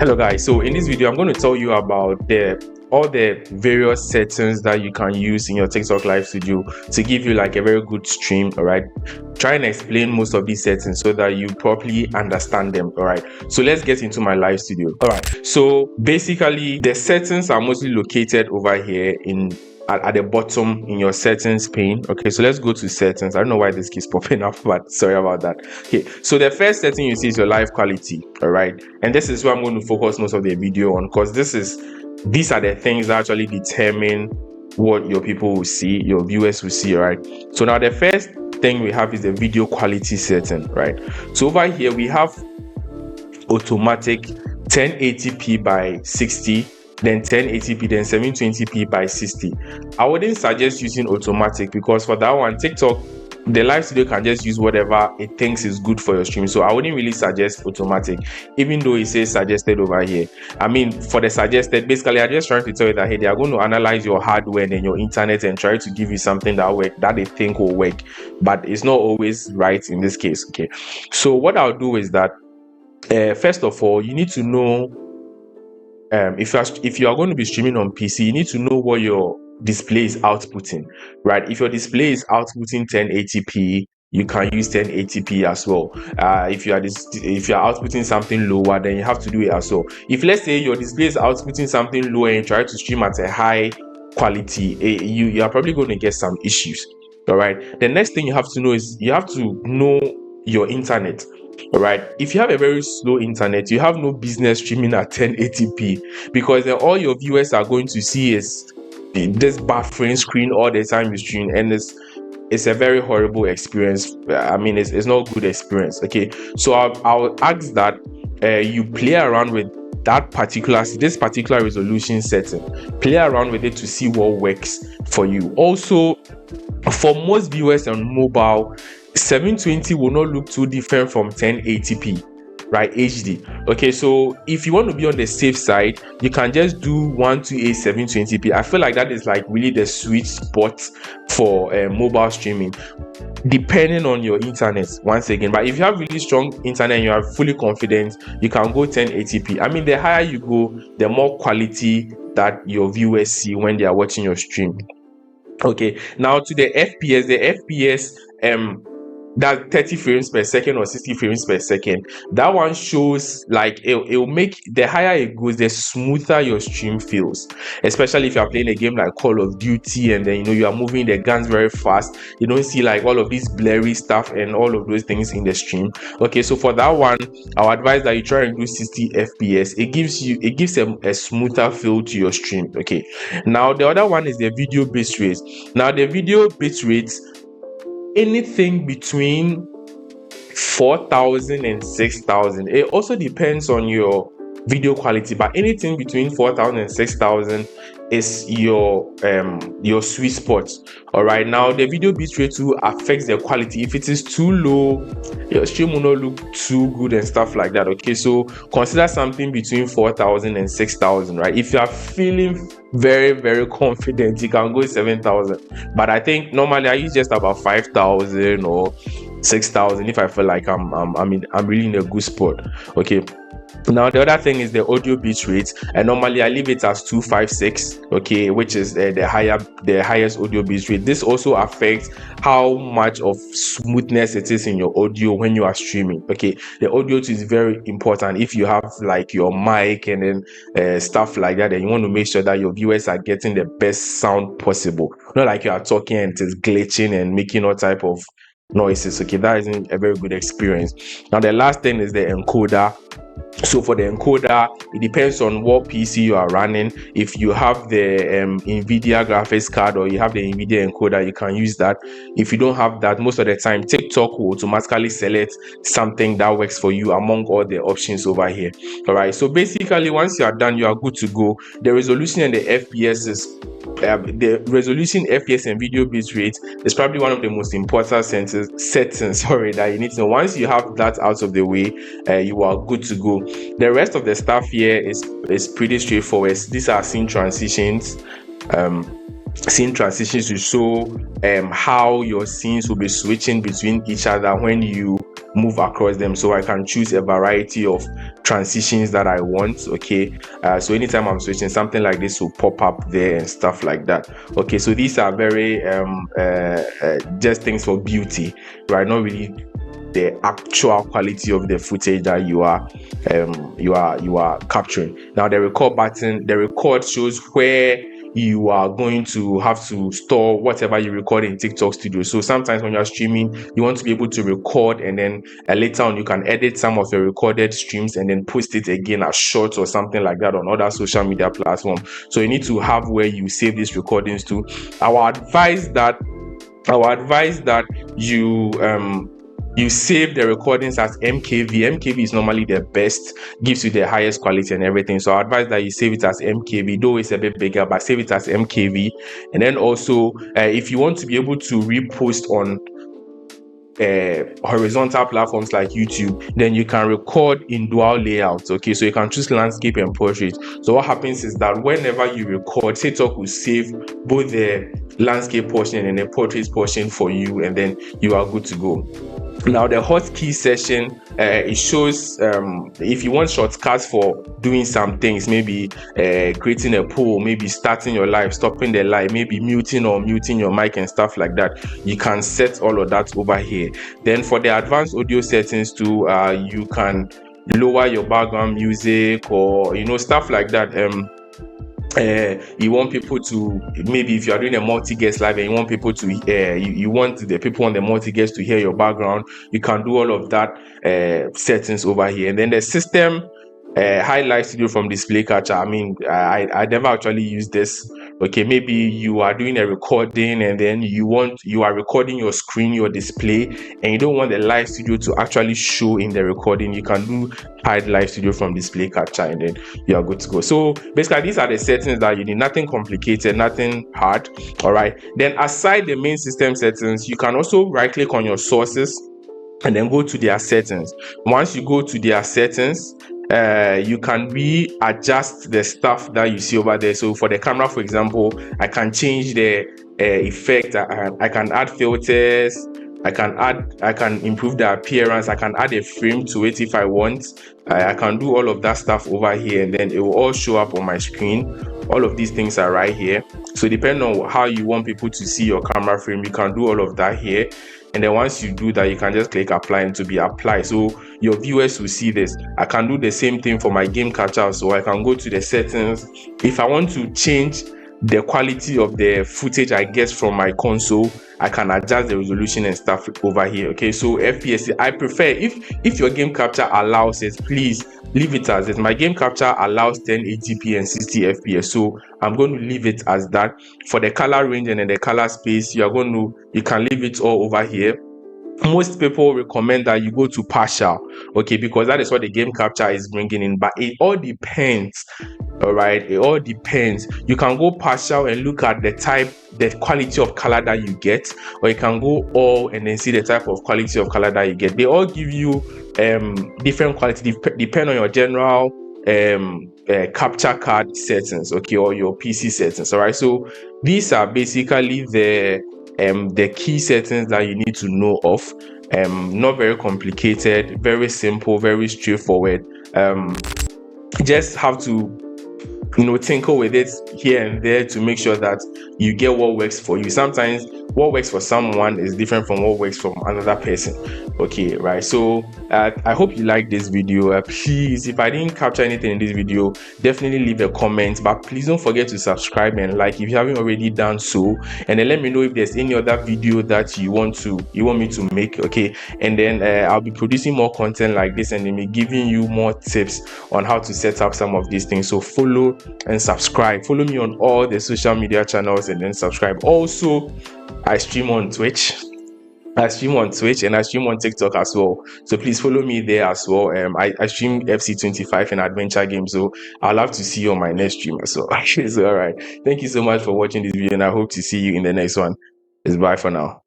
Hello guys, so in this video I'm going to tell you about all the various settings that you can use in your TikTok live studio to give you like a very good stream. All right, try and explain most of these settings so that you properly understand them. All right, so let's get into my live studio. All right, so basically the settings are mostly located over here at the bottom in your settings pane. Okay, so let's go to settings. I don't know why this keeps popping up, but sorry about that. Okay, so the first setting you see is your live quality. All right, and this is where I'm going to focus most of the video on, because these are the things that actually determine what your people will see, your viewers will see. All right, so now the first thing we have is the video quality setting. Right, so over here we have automatic 1080p by 60, then 1080p, then 720p by 60. I wouldn't suggest using automatic, because for that one, TikTok, the live studio can just use whatever it thinks is good for your stream. So I wouldn't really suggest automatic, even though it says suggested over here. I mean, for the suggested, basically I'm just trying to tell you that, hey, they are going to analyze your hardware and your internet and try to give you something that they think will work, but it's not always right in this case. Okay, so what I'll do is that first of all, you need to know if you are going to be streaming on PC, you need to know what your display is outputting, right? If your display is outputting 1080p, you can use 1080p as well. If you are outputting something lower, then you have to do it as well. If, let's say, your display is outputting something lower and try to stream at a high quality, you are probably going to get some issues. All right, the next thing you have to know is you have to know your internet. All right, if you have a very slow internet, you have no business streaming at 1080p, because then all your viewers are going to see is this buffering screen all the time you stream, and it's a very horrible experience. I mean, it's not a good experience. Okay, so I'll ask that you play around with this particular resolution setting. Play around with it to see what works for you. Also, for most viewers on mobile, 720 will not look too different from 1080p, right? HD. Okay, so if you want to be on the safe side, you can just do 128 720p. I feel like that is like really the sweet spot for mobile streaming, depending on your internet once again. But if you have really strong internet and you are fully confident, you can go 1080p. I mean, the higher you go, the more quality that your viewers see when they are watching your stream. Okay, now to the FPS, that 30 frames per second or 60 frames per second, that one shows like it'll make, the higher it goes, the smoother your stream feels, especially if you are playing a game like Call of Duty and then you are moving the guns very fast. You don't see like all of this blurry stuff and all of those things in the stream. Okay, so for that one, I'll advise that you try and do 60 FPS. It gives a smoother feel to your stream. Okay, now the other one is the video bitrate. Now the video bitrate, anything between 4,000 and 6,000. It also depends on your video quality, but anything between 4,000 and 6,000 is your sweet spot. All right, now the video bitrate too affects the quality. If it is too low, your stream will not look too good and stuff like that. Okay, so consider something between 4,000 and 6,000, right? If you are feeling very, very confident, you can go 7,000, but I think normally I use just about 5,000 or 6,000 if I feel like I'm really in a good spot. Okay, now the other thing is the audio bitrate, and normally I leave it as 256, okay, which is the highest audio bitrate. This also affects how much of smoothness it is in your audio when you are streaming. Okay, the audio is very important. If you have like your mic and then stuff like that, then you want to make sure that your viewers are getting the best sound possible, not like you are talking and it is glitching and making all type of noises. Okay, that isn't a very good experience. Now the last thing is the encoder. So for the encoder, it depends on what PC you are running. If you have the NVIDIA graphics card or you have the NVIDIA encoder, you can use that. If you don't have that, most of the time TikTok will automatically select something that works for you among all the options over here. All right, so basically once you are done, you are good to go. The resolution and the FPS is the resolution, FPS, and video bitrate is probably one of the most important settings that you need to know. Once you have that out of the way, you are good to go. The rest of the stuff here is pretty straightforward. These are scene transitions. Scene transitions to show how your scenes will be switching between each other when you move across them, so I can choose a variety of transitions that I want. Okay, so anytime I'm switching, something like this will pop up there and stuff like that. Okay, so these are very just things for beauty, right? Not really the actual quality of the footage that you are capturing. Now the record button, the record shows where you are going to have to store whatever you record in TikTok Studio. So sometimes when you're streaming, you want to be able to record, and then later on you can edit some of your recorded streams and then post it again as shorts or something like that on other social media platforms. So you need to have where you save these recordings to. I would advise that you save the recordings as MKV. MKV is normally the best, gives you the highest quality and everything. So I advise that you save it as MKV, though it's a bit bigger, but save it as MKV. And then also, if you want to be able to repost on horizontal platforms like YouTube, then you can record in dual layouts. Okay, so you can choose landscape and portrait. So what happens is that whenever you record, TikTok will save both the landscape portion and the portrait portion for you, and then you are good to go. Now the hotkey session, it shows if you want shortcuts for doing some things, maybe creating a poll, maybe starting your live, stopping the live, maybe muting your mic and stuff like that, you can set all of that over here. Then for the advanced audio settings too, you can lower your background music, or stuff like that. You want people to, maybe if you are doing a multi-guest live and you want people to you want the people on the multi-guest to hear your background, you can do all of that settings over here. And then the system highlight studio from display catcher. I mean, I never actually use this. Okay, maybe you are doing a recording and then you are recording your screen, your display, and you don't want the live studio to actually show in the recording. You can do hide live studio from display capture, and then you are good to go. So basically, these are the settings that you need. Nothing complicated, nothing hard. All right, then aside the main system settings, you can also right click on your sources and then go to their settings. Once you go to their settings, you can readjust the stuff that you see over there. So for the camera, for example, I can change the effect. I can add filters. I can improve the appearance. I can add a frame to it if I want. I can do all of that stuff over here, and then it will all show up on my screen. All of these things are right here. So depending on how you want people to see your camera frame, you can do all of that here. And then once you do that, you can just click apply and to be applied, so your viewers will see this. I can do the same thing for my game capture. So I can go to the settings. If I want to change the quality of the footage I get from my console, I can adjust the resolution and stuff over here. Okay, so FPS, I prefer, if your game capture allows it, please leave it as it. My game capture allows 1080p and 60 FPS, so I'm going to leave it as that. For the color range and then the color space, you can leave it all over here. Most people recommend that you go to partial, okay, because that is what the game capture is bringing in, but it all depends. All right, it all depends. You can go partial and look at the quality of color that you get, or you can go all and then see the type of quality of color that you get. They all give you different quality depend on your general capture card settings, okay, or your PC settings. All right, so these are basically the key settings that you need to know of. Not very complicated, very simple, very straightforward. Just have to tinkle with it here and there to make sure that you get what works for you. Sometimes what works for someone is different from what works for another person. Okay, right? So I hope you like this video. Please, if I didn't capture anything in this video, definitely leave a comment, but please don't forget to subscribe and like if you haven't already done so, and then let me know if there's any other video that you want me to make. Okay, and then I'll be producing more content like this, and then be giving you more tips on how to set up some of these things. So follow and subscribe. Follow me on all the social media channels and then subscribe. Also, I stream on Twitch and I stream on TikTok as well, so please follow me there as well. I stream FC25 and adventure games, so I'll love to see you on my next stream as well. So all right, thank you so much for watching this video, and I hope to see you in the next one. It's bye for now.